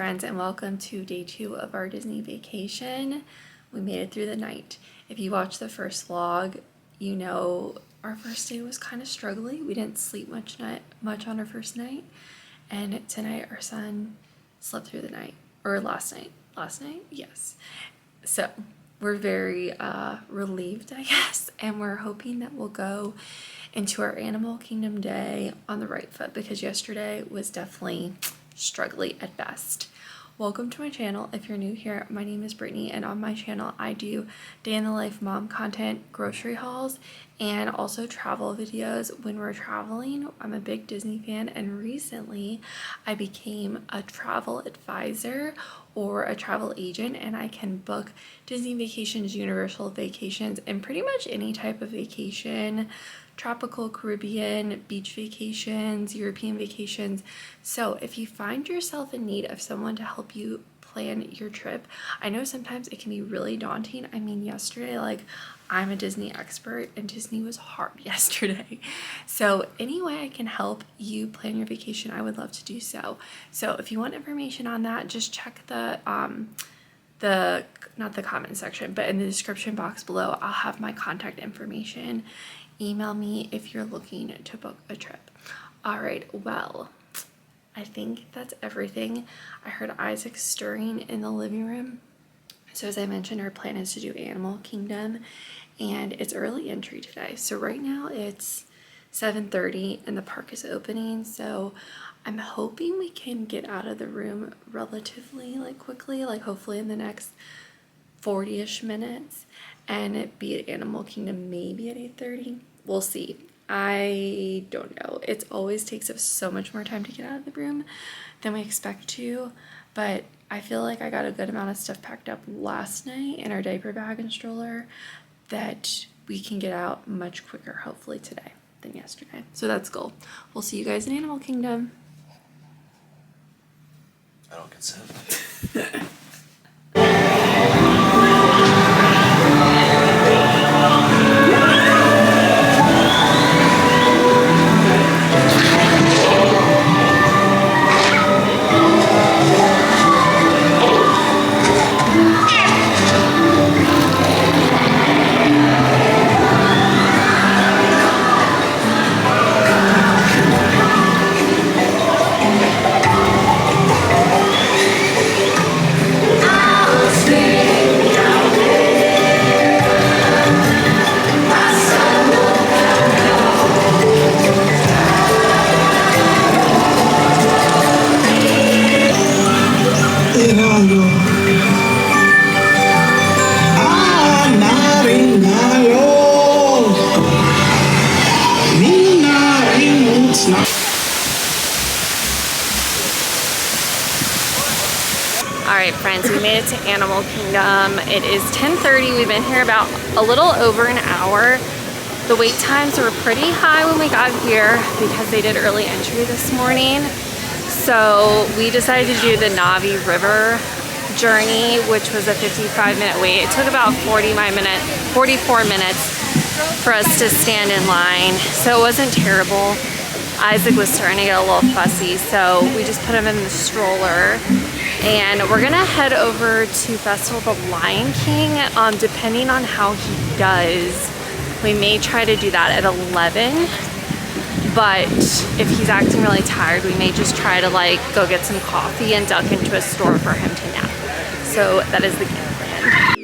friends, and welcome to day 2 of our Disney vacation. We made it through the night. If you watched the first vlog, you know our first day was kind of struggling. We didn't sleep much on our first night, and tonight our son slept through the night, or last night, yes. So we're very relieved, I guess, and we're hoping that we'll go into our Animal Kingdom day on the right foot, because yesterday was definitely struggling at best. Welcome to my channel. If you're new here, my name is Brittany, and on my channel I do day in the life mom content, grocery hauls, and also travel videos when we're traveling. I'm a big Disney fan, and recently I became a travel advisor or a travel agent, and I can book Disney vacations, Universal vacations, and pretty much any type of vacation, tropical, Caribbean, beach vacations, European vacations. So if you find yourself in need of someone to help you plan your trip, I know sometimes it can be really daunting. I mean, yesterday, like, I'm a Disney expert and Disney was hard yesterday. So any way I can help you plan your vacation, I would love to do so. So if you want information on that, just check the not the comment section, but in the description box below, I'll have my contact information. Email me if you're looking to book a trip. All right, well, I think that's everything. I heard Isaac stirring in the living room. So as I mentioned, our plan is to do Animal Kingdom, and it's early entry today. So right now it's 7:30 and the park is opening. So I'm hoping we can get out of the room relatively quickly, hopefully in the next 40-ish minutes, and be at Animal Kingdom maybe at 8:30. We'll see. I don't know. It always takes us so much more time to get out of the room than we expect to, but I feel like I got a good amount of stuff packed up last night in our diaper bag and stroller that we can get out much quicker, hopefully today, than yesterday. So that's goal. We'll see you guys in Animal Kingdom. I don't consent. Alright friends, we made it to Animal Kingdom. It is 10:30. We've been here about a little over an hour. The wait times were pretty high when we got here because they did early entry this morning. So we decided to do the Navi River journey, which was a 55-minute wait. It took about 44 minutes for us to stand in line. So it wasn't terrible. Isaac was starting to get a little fussy, so we just put him in the stroller. And we're gonna head over to Festival of the Lion King. Depending on how he does, we may try to do that at 11. But if he's acting really tired, we may just try to go get some coffee and duck into a store for him to nap. So that is the game plan.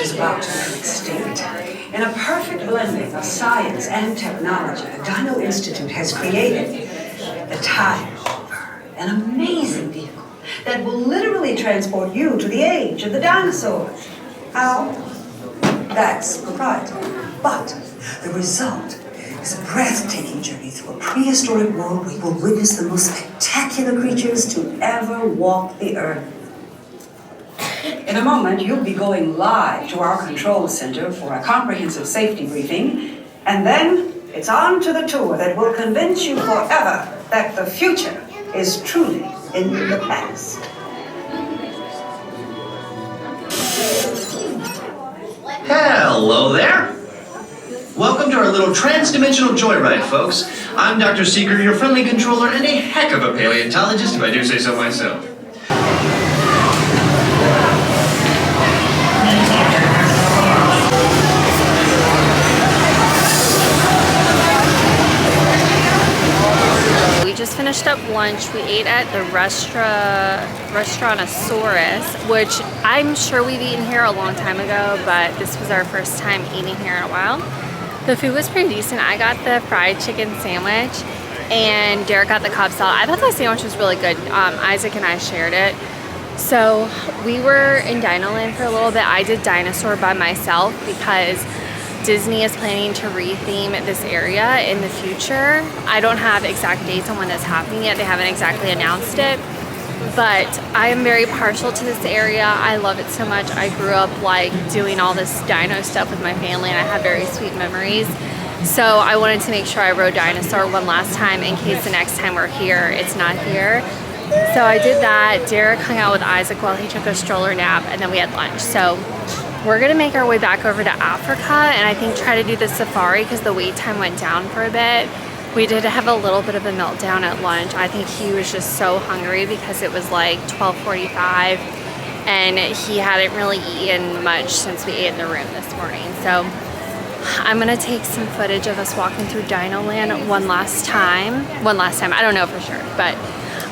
is about to go extinct. In a perfect blending of science and technology, the Dino Institute has created the Time Hopper, an amazing vehicle that will literally transport you to the age of the dinosaurs. How? That's proprietary. But the result is a breathtaking journey through a prehistoric world where you will witness the most spectacular creatures to ever walk the earth. In a moment, you'll be going live to our control center for a comprehensive safety briefing, and then it's on to the tour that will convince you forever that the future is truly in the past. Hello there! Welcome to our little trans-dimensional joyride, folks. I'm Dr. Seeker, your friendly controller, and a heck of a paleontologist, if I do say so myself. We just finished up lunch. We ate at the Restaurantosaurus, which I'm sure we've eaten here a long time ago, but this was our first time eating here in a while. The food was pretty decent. I got the fried chicken sandwich and Derek got the Cobb salad. I thought the sandwich was really good. Isaac and I shared it. So we were in Dinoland for a little bit. I did dinosaur by myself because Disney is planning to retheme this area in the future. I don't have exact dates on when that's happening yet. They haven't exactly announced it. But I am very partial to this area. I love it so much. I grew up like doing all this dino stuff with my family and I have very sweet memories. So I wanted to make sure I rode dinosaur one last time in case the next time we're here, it's not here. So I did that. Derek hung out with Isaac while he took a stroller nap and then we had lunch. So we're gonna make our way back over to Africa and I think try to do the safari because the wait time went down for a bit. We did have a little bit of a meltdown at lunch. I think he was just so hungry because it was like 12:45 and he hadn't really eaten much since we ate in the room this morning. So I'm gonna take some footage of us walking through Dinoland one last time. I don't know for sure, but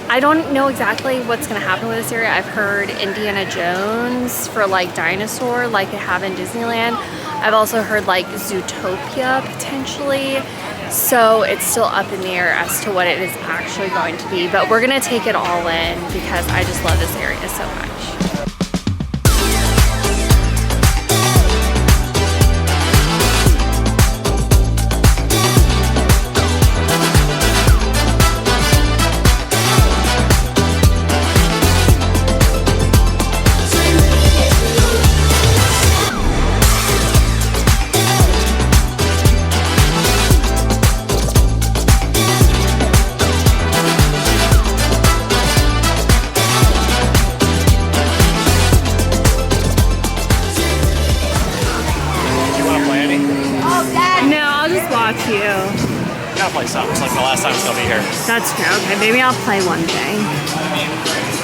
I don't know exactly what's gonna happen with this area. I've heard Indiana Jones for like dinosaur like they have in Disneyland. I've also heard like Zootopia potentially. So it's still up in the air as to what it is actually going to be. But we're gonna take it all in because I just love this area so much. You. Gotta play something. It's like the last time it's gonna be here. That's true. Okay, maybe I'll play one thing.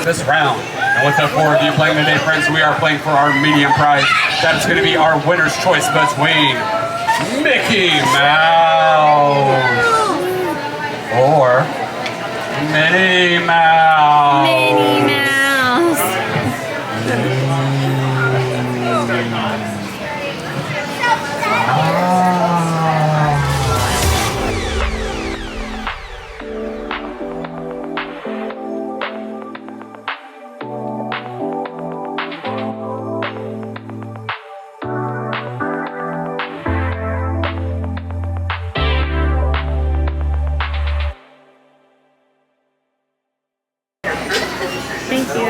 This round. And with the four of you playing today, friends, we are playing for our medium prize. That is going to be our winner's choice between Mickey Mouse or Minnie Mouse. Minnie Mouse. Thank you.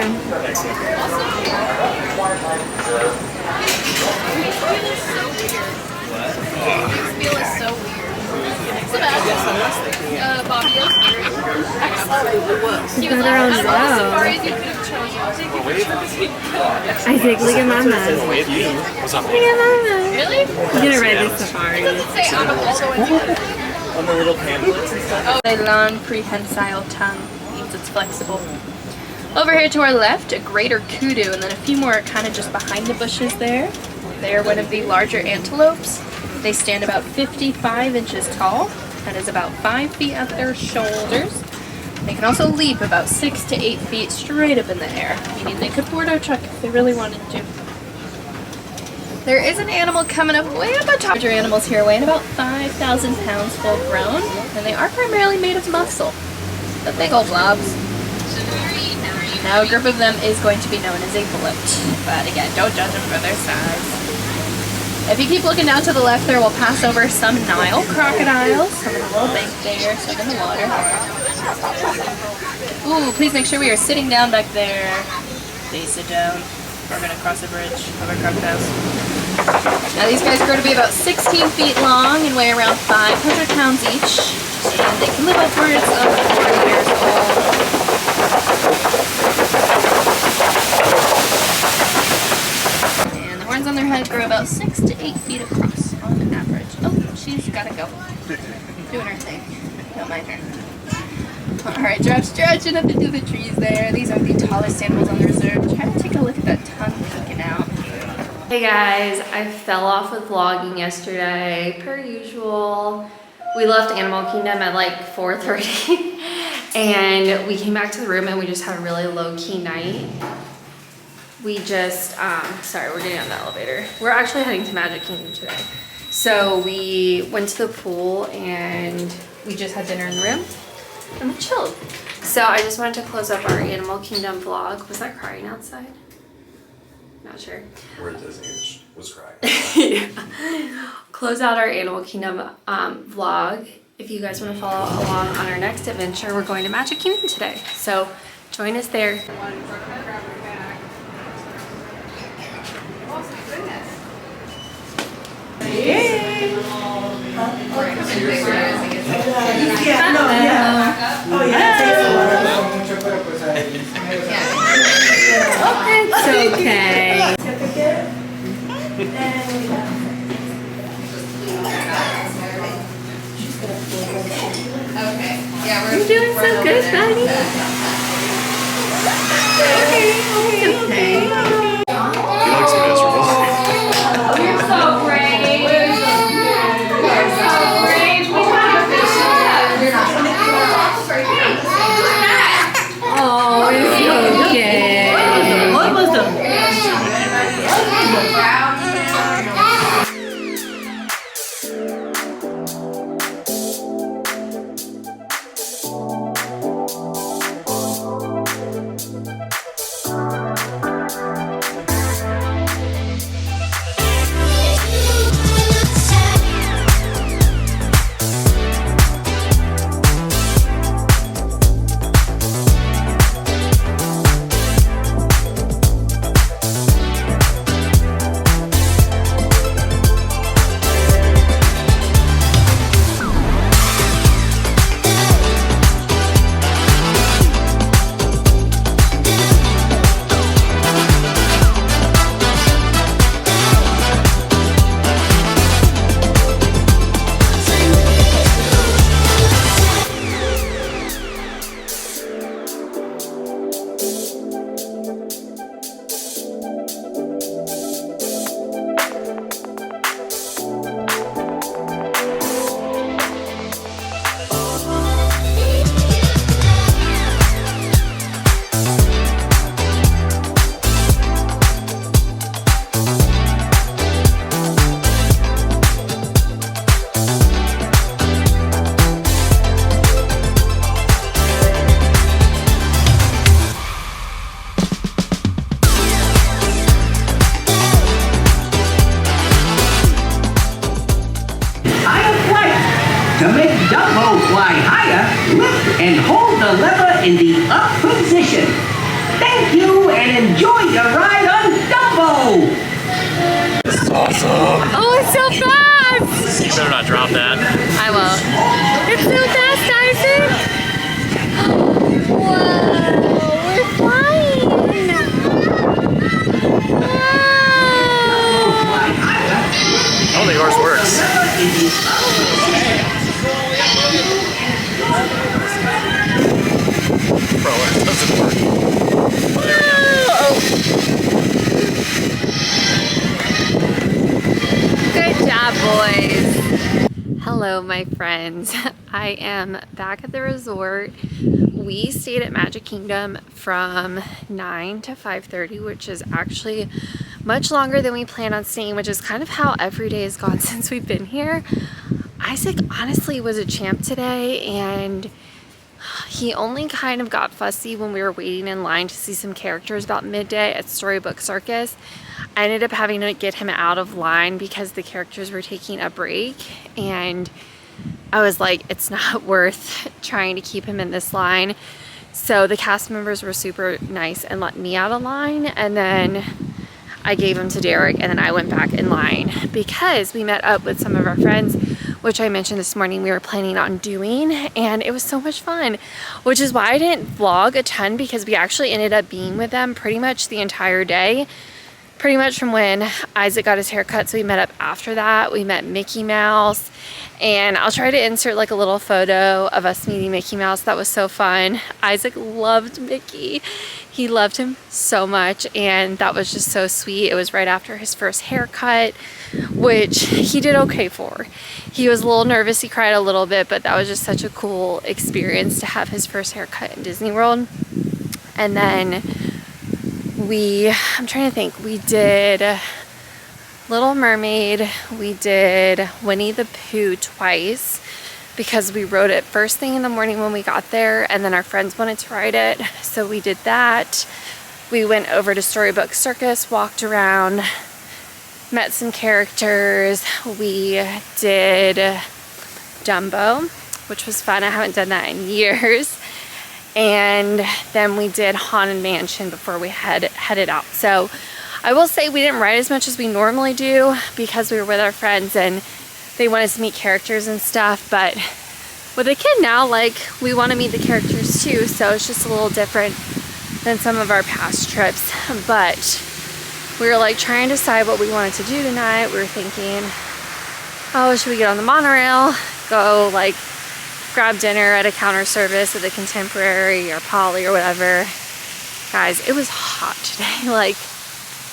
You got their own wow. I think, look at Mama. What's up? Look at Mama. Really? I'm gonna ride this safari. On the little pamphlets and stuff. Oh, a long prehensile tongue means it's flexible. Over here to our left, a greater kudu, and then a few more kind of just behind the bushes there. They are one of the larger antelopes. They stand about 55 inches tall. That is about 5 feet at their shoulders. They can also leap about 6 to 8 feet straight up in the air, meaning they could board our truck if they really wanted to. There is an animal coming up way up on top. Larger animals here weighing about 5,000 pounds full grown, and they are primarily made of muscle. The big old blobs. Now a group of them is going to be known as a bloat, but again, don't judge them for their size. If you keep looking down to the left there, we'll pass over some Nile crocodiles, some in the little bank there, some in the water. Ooh, please make sure we are sitting down back there. Please sit down. We're gonna cross a bridge over crocodiles. Now these guys grow to be about 16 feet long and weigh around 500 pounds each. And they can live upwards of 40 years old. And the horns on their head grow about 6 to 8 feet across on average. Oh, she's gotta go. Doing her thing. Don't mind her. Alright, drop stretching up into the trees there. These are the tallest animals on the reserve. Try to take a look at that tongue peeking out. Hey guys, I fell off with vlogging yesterday, per usual. We left Animal Kingdom at like 4:30 and we came back to the room and we just had a really low-key night. We just, sorry, we're getting on the elevator. We're actually heading to Magic Kingdom today. So we went to the pool and we just had dinner in the room and we chilled. So I just wanted to close up our Animal Kingdom vlog. Was that crying outside? Not sure. We're at Disney, was crying. Yeah. Close out our Animal Kingdom vlog. If you guys want to follow along on our next adventure, we're going to Magic Kingdom today. So join us there. It's okay. You're doing so good, buddy. Okay. He looks miserable. You're so brave. You're so brave. We want to fish up. Oh, it's okay. What was the? To make Dumbo fly higher, lift and hold the lever in the up position. Thank you and enjoy your ride on Dumbo! This is awesome. Oh, it's so fast! You better not drop that. I won't. It's so fast, Isaac! Whoa, we're flying! I don't think yours works. Bro, it doesn't work. Good job, boys. Hello, my friends. I am back at the resort. We stayed at Magic Kingdom from 9 to 5:30, which is actually much longer than we planned on staying, which is kind of how every day has gone since we've been here. Isaac honestly was a champ today, and he only kind of got fussy when we were waiting in line to see some characters about midday at Storybook Circus. I ended up having to get him out of line because the characters were taking a break, and I was like, it's not worth trying to keep him in this line. So the cast members were super nice and let me out of line, and then I gave him to Derek, and then I went back in line because we met up with some of our friends, which I mentioned this morning we were planning on doing, and it was so much fun, which is why I didn't vlog a ton, because we actually ended up being with them pretty much the entire day, pretty much from when Isaac got his hair cut. So we met up after that. We met Mickey Mouse, and I'll try to insert like a little photo of us meeting Mickey Mouse. That was so fun. Isaac loved Mickey. He loved him so much, and that was just so sweet. It was right after his first haircut, which he did okay for. He was a little nervous, he cried a little bit, but that was just such a cool experience to have his first haircut in Disney World. And then I'm trying to think, we did Little Mermaid, we did Winnie the Pooh twice, because we rode it first thing in the morning when we got there, and then our friends wanted to ride it, so we did that. We went over to Storybook Circus, walked around, met some characters. We did Dumbo, which was fun. I haven't done that in years. And then we did Haunted Mansion before we headed out. So I will say we didn't ride as much as we normally do because we were with our friends and they wanted to meet characters and stuff, but with a kid now, like, we want to meet the characters too, so it's just a little different than some of our past trips. But we were like trying to decide what we wanted to do tonight. We were thinking, oh, should we get on the monorail, go like grab dinner at a counter service at the Contemporary or Poly or whatever. Guys, it was hot today. Like,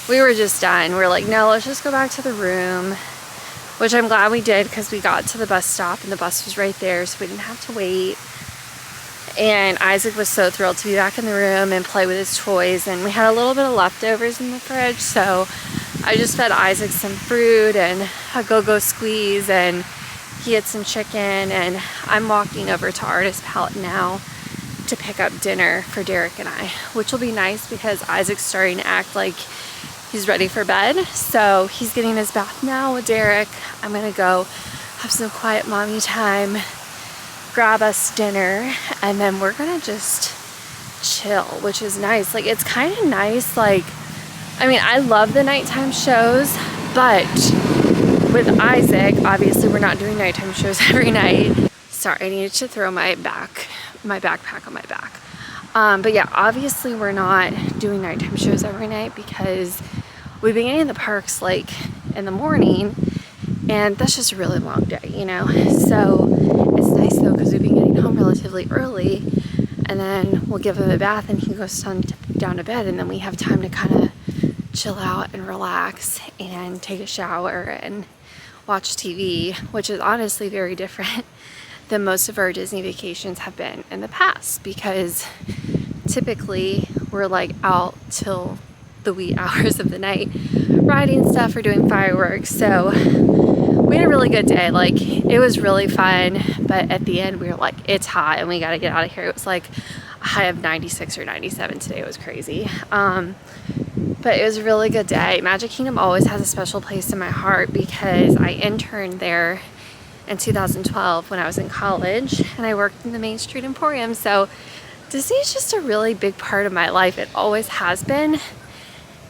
we were just done. We were like, no, let's just go back to the room. Which I'm glad we did, because we got to the bus stop and the bus was right there, so we didn't have to wait. And Isaac was so thrilled to be back in the room and play with his toys, and we had a little bit of leftovers in the fridge, so I just fed Isaac some fruit and a go-go squeeze, and he had some chicken. And I'm walking over to Artist Palette now to pick up dinner for Derek and I, which will be nice because Isaac's starting to act like he's ready for bed, so he's getting his bath now with Derek. I'm gonna go have some quiet mommy time, grab us dinner, and then we're gonna just chill, which is nice. Like, it's kind of nice. Like, I mean, I love the nighttime shows, but with Isaac, obviously we're not doing nighttime shows every night. Sorry, I needed to throw my backpack on my back. But yeah, obviously we're not doing nighttime shows every night because we've been getting in the parks like in the morning, and that's just a really long day, you know? So it's nice though, because we've been getting home relatively early, and then we'll give him a bath and he goes down to bed, and then we have time to kind of chill out and relax and take a shower and watch TV, which is honestly very different than most of our Disney vacations have been in the past, because typically we're like out till the wee hours of the night riding stuff or doing fireworks. So we had a really good day. Like, it was really fun, but at the end we were like, it's hot and we got to get out of here. It was like a high of 96 or 97 today. It was crazy. But it was a really good day. Magic Kingdom always has a special place in my heart because I interned there in 2012 when I was in college, and I worked in the Main Street Emporium. So Disney is just a really big part of my life. It always has been.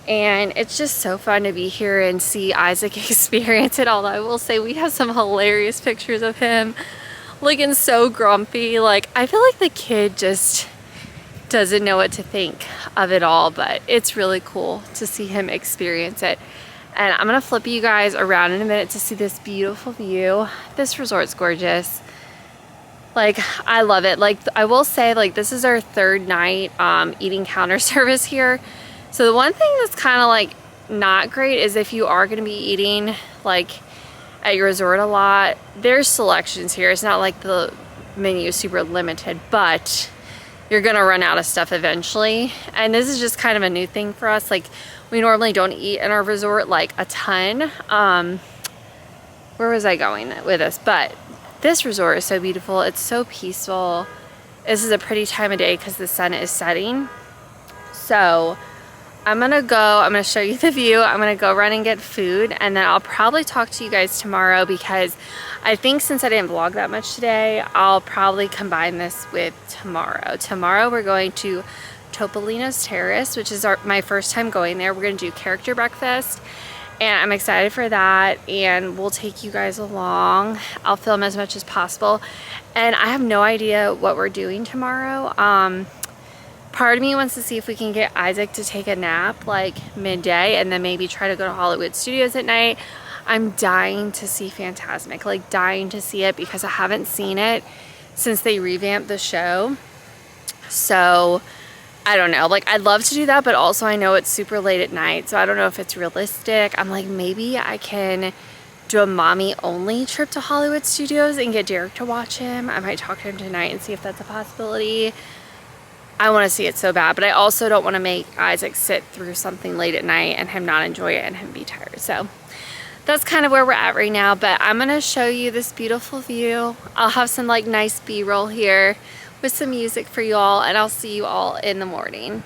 And it's just so fun to be here and see Isaac experience it. Although I will say we have some hilarious pictures of him looking so grumpy. Like, I feel like the kid just doesn't know what to think of it all, but it's really cool to see him experience it. And I'm gonna flip you guys around in a minute to see this beautiful view. This resort's gorgeous. Like, I love it. Like, I will say, like, this is our third night eating counter service here. So the one thing that's kind of like not great is if you are gonna be eating like at your resort a lot, there's selections here. It's not like the menu is super limited, but you're gonna run out of stuff eventually. And this is just kind of a new thing for us. Like, We normally don't eat in our resort like a ton. Where was I going with this? But this resort is so beautiful. It's so peaceful. This is a pretty time of day because the sun is setting. So I'm gonna show you the view. I'm gonna go run and get food, and then I'll probably talk to you guys tomorrow, because I think since I didn't vlog that much today, I'll probably combine this with tomorrow. Tomorrow we're going to Topolino's Terrace, which is my first time going there. We're gonna do character breakfast, and I'm excited for that, and we'll take you guys along. I'll film as much as possible, and I have no idea what we're doing tomorrow. Part of me wants to see if we can get Isaac to take a nap like midday, and then maybe try to go to Hollywood Studios at night. I'm dying to see Fantasmic, like dying to see it, because I haven't seen it since they revamped the show. So I don't know, like I'd love to do that, but also I know it's super late at night, so I don't know if it's realistic. I'm like, maybe I can do a mommy only trip to Hollywood Studios and get Derek to watch him. I might talk to him tonight and see if that's a possibility. I want to see it so bad, but I also don't want to make Isaac sit through something late at night and him not enjoy it and him be tired. So that's kind of where we're at right now, but I'm going to show you this beautiful view. I'll have some like nice B-roll here with some music for you all, and I'll see you all in the morning.